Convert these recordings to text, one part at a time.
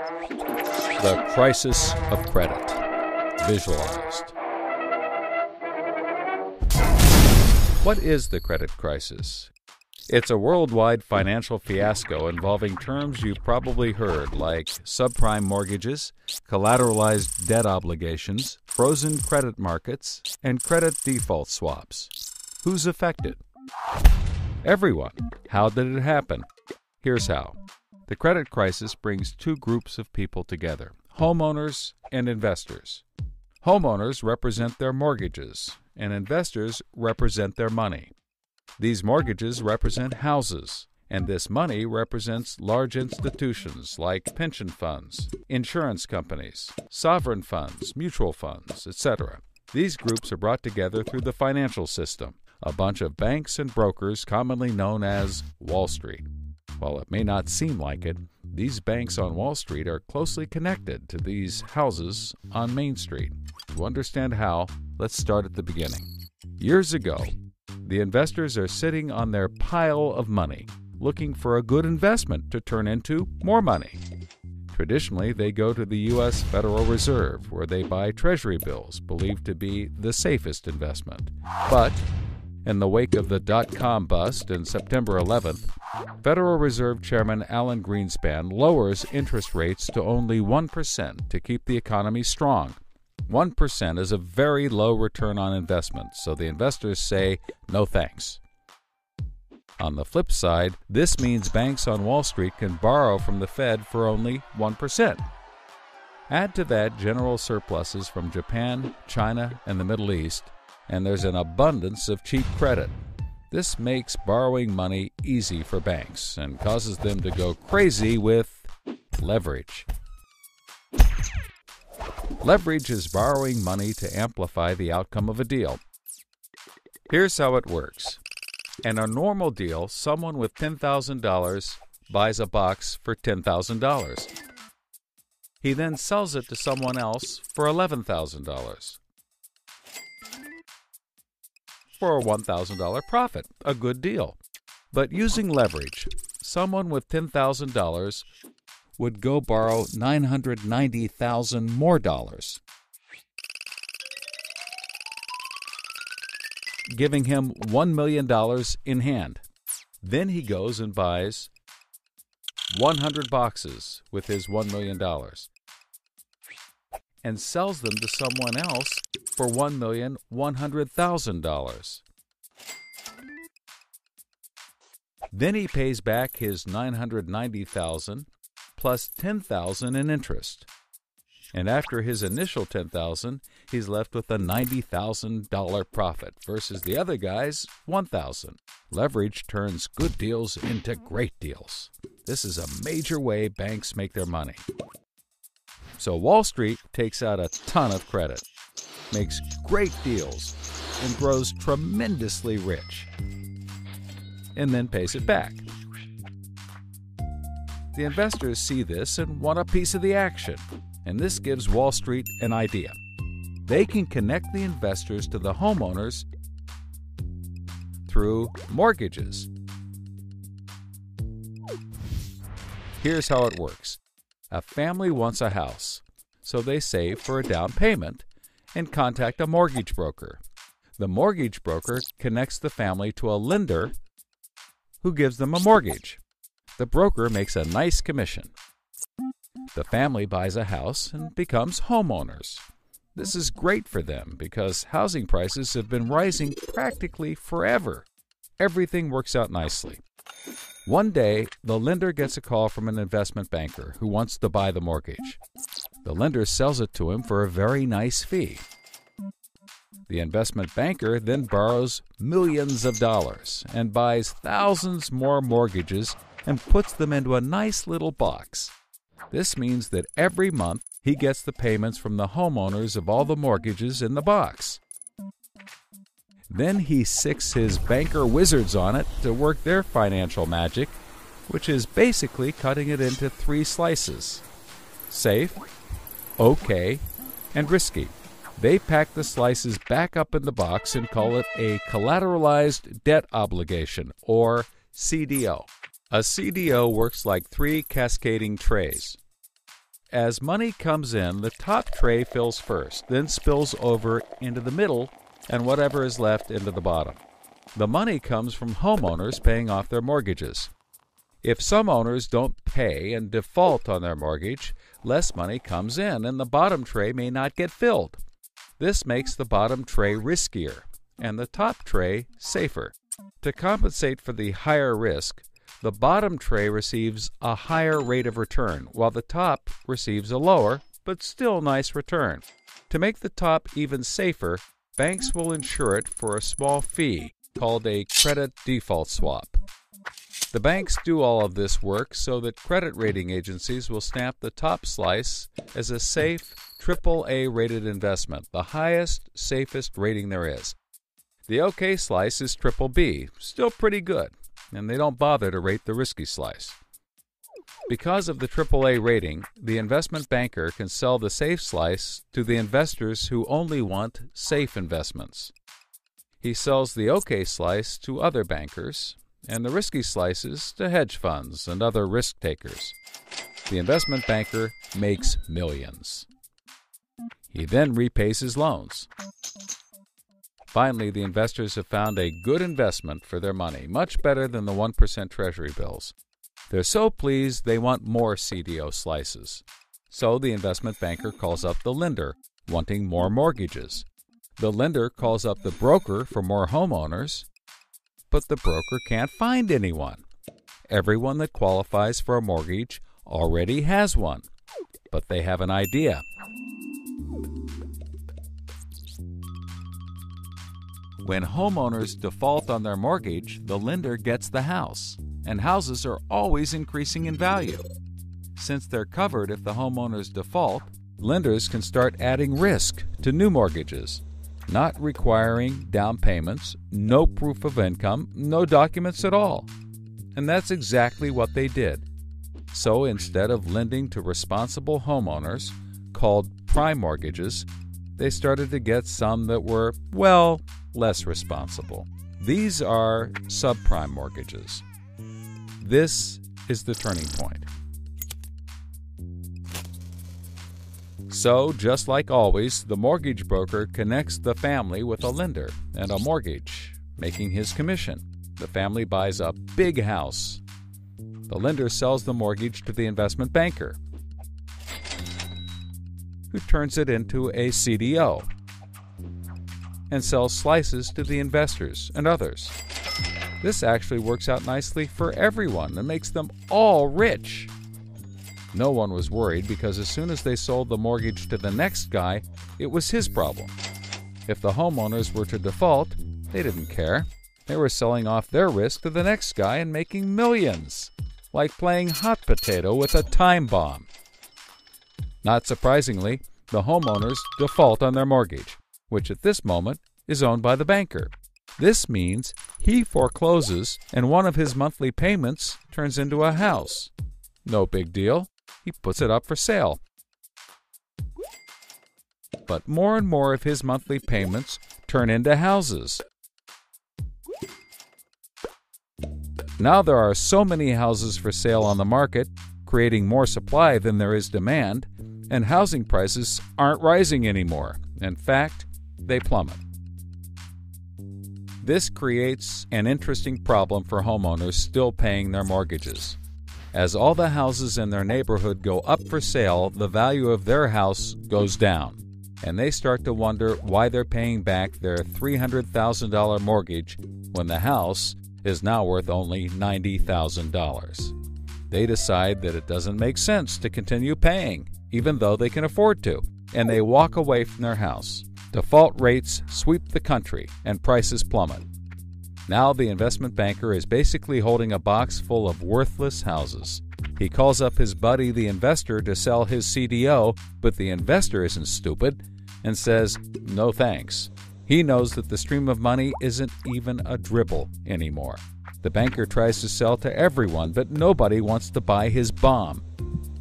The crisis of credit, visualized. What is the credit crisis? It's a worldwide financial fiasco involving terms you've probably heard like subprime mortgages, collateralized debt obligations, frozen credit markets, and credit default swaps. Who's affected? Everyone. How did it happen? Here's how. The credit crisis brings two groups of people together, homeowners and investors. Homeowners represent their mortgages, and investors represent their money. These mortgages represent houses, and this money represents large institutions like pension funds, insurance companies, sovereign funds, mutual funds, etc. These groups are brought together through the financial system, a bunch of banks and brokers commonly known as Wall Street. While it may not seem like it, these banks on Wall Street are closely connected to these houses on Main Street. To understand how, let's start at the beginning. Years ago, the investors are sitting on their pile of money, looking for a good investment to turn into more money. Traditionally, they go to the U.S. Federal Reserve, where they buy treasury bills, believed to be the safest investment. But in the wake of the dot-com bust in September 11th, Federal Reserve Chairman Alan Greenspan lowers interest rates to only 1% to keep the economy strong. 1% is a very low return on investment, so the investors say, no thanks. On the flip side, this means banks on Wall Street can borrow from the Fed for only 1%. Add to that general surpluses from Japan, China, and the Middle East, and there's an abundance of cheap credit. This makes borrowing money easy for banks and causes them to go crazy with leverage. Leverage is borrowing money to amplify the outcome of a deal. Here's how it works. In a normal deal, someone with $10,000 buys a box for $10,000. He then sells it to someone else for $11,000. For a $1,000 profit, a good deal. But using leverage, someone with $10,000 would go borrow $990,000 more dollars, giving him $1 million in hand. Then he goes and buys 100 boxes with his $1 million and sells them to someone else for $1,100,000. Then he pays back his $990,000 plus $10,000 in interest. And after his initial $10,000, he's left with a $90,000 profit versus the other guy's $1,000. Leverage turns good deals into great deals. This is a major way banks make their money. So Wall Street takes out a ton of credit, makes great deals, and grows tremendously rich, and then pays it back. The investors see this and want a piece of the action, and this gives Wall Street an idea. They can connect the investors to the homeowners through mortgages. Here's how it works. A family wants a house, so they save for a down payment and contact a mortgage broker. The mortgage broker connects the family to a lender who gives them a mortgage. The broker makes a nice commission. The family buys a house and becomes homeowners. This is great for them because housing prices have been rising practically forever. Everything works out nicely. One day, the lender gets a call from an investment banker who wants to buy the mortgage. The lender sells it to him for a very nice fee. The investment banker then borrows millions of dollars and buys thousands more mortgages and puts them into a nice little box. This means that every month he gets the payments from the homeowners of all the mortgages in the box. Then he sicks his banker wizards on it to work their financial magic, which is basically cutting it into 3 slices: safe, okay, and risky. They pack the slices back up in the box and call it a collateralized debt obligation, or CDO. A CDO works like 3 cascading trays. As money comes in, the top tray fills first, then spills over into the middle, and whatever is left into the bottom. The money comes from homeowners paying off their mortgages. If some owners don't pay and default on their mortgage, less money comes in and the bottom tray may not get filled. This makes the bottom tray riskier and the top tray safer. To compensate for the higher risk, the bottom tray receives a higher rate of return, while the top receives a lower, but still nice return. To make the top even safer, banks will insure it for a small fee called a credit default swap. The banks do all of this work so that credit rating agencies will stamp the top slice as a safe AAA rated investment, the highest, safest rating there is. The OK slice is BBB, still pretty good, and they don't bother to rate the risky slice. Because of the AAA rating, the investment banker can sell the safe slice to the investors who only want safe investments. He sells the OK slice to other bankers, and the risky slices to hedge funds and other risk takers. The investment banker makes millions. He then repays his loans. Finally, the investors have found a good investment for their money, much better than the 1% Treasury bills. They're so pleased they want more CDO slices. So the investment banker calls up the lender, wanting more mortgages. The lender calls up the broker for more homeowners, but the broker can't find anyone. Everyone that qualifies for a mortgage already has one, but they have an idea. When homeowners default on their mortgage, the lender gets the house, and houses are always increasing in value. Since they're covered if the homeowners default, lenders can start adding risk to new mortgages, not requiring down payments, no proof of income, no documents at all. And that's exactly what they did. So instead of lending to responsible homeowners, called prime mortgages, they started to get some that were, well, less responsible. These are subprime mortgages. This is the turning point. So, just like always, the mortgage broker connects the family with a lender and a mortgage, making his commission. The family buys a big house. The lender sells the mortgage to the investment banker, who turns it into a CDO and sells slices to the investors and others. This actually works out nicely for everyone and makes them all rich. No one was worried because as soon as they sold the mortgage to the next guy, it was his problem. If the homeowners were to default, they didn't care. They were selling off their risk to the next guy and making millions, like playing hot potato with a time bomb. Not surprisingly, the homeowners default on their mortgage, which at this moment is owned by the banker. This means he forecloses and one of his monthly payments turns into a house. No big deal. He puts it up for sale. But more and more of his monthly payments turn into houses. Now there are so many houses for sale on the market, creating more supply than there is demand, and housing prices aren't rising anymore. In fact, they plummet. This creates an interesting problem for homeowners still paying their mortgages. As all the houses in their neighborhood go up for sale, the value of their house goes down, and they start to wonder why they're paying back their $300,000 mortgage when the house is now worth only $90,000. They decide that it doesn't make sense to continue paying, even though they can afford to, and they walk away from their house. Default rates sweep the country, and prices plummet. Now the investment banker is basically holding a box full of worthless houses. He calls up his buddy, the investor, to sell his CDO, but the investor isn't stupid and says, no thanks. He knows that the stream of money isn't even a dribble anymore. The banker tries to sell to everyone, but nobody wants to buy his bomb.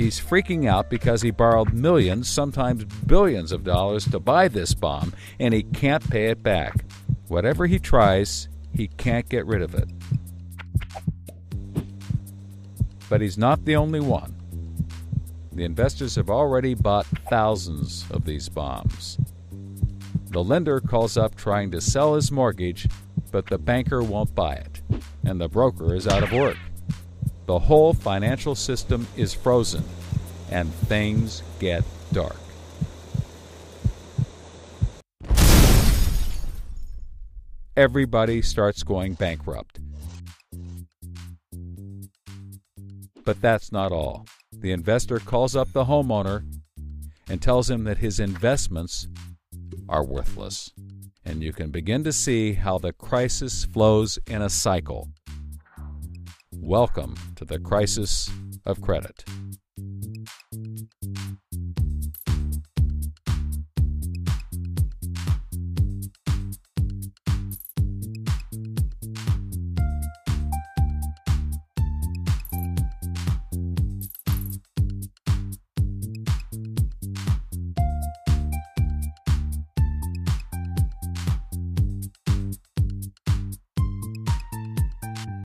He's freaking out because he borrowed millions, sometimes billions of dollars to buy this bomb, and he can't pay it back. Whatever he tries, he can't get rid of it. But he's not the only one. The investors have already bought thousands of these bombs. The lender calls up trying to sell his mortgage, but the banker won't buy it, and the broker is out of work. The whole financial system is frozen, and things get dark. Everybody starts going bankrupt. But that's not all. The investor calls up the homeowner and tells him that his investments are worthless. And you can begin to see how the crisis flows in a cycle. Welcome to the crisis of credit.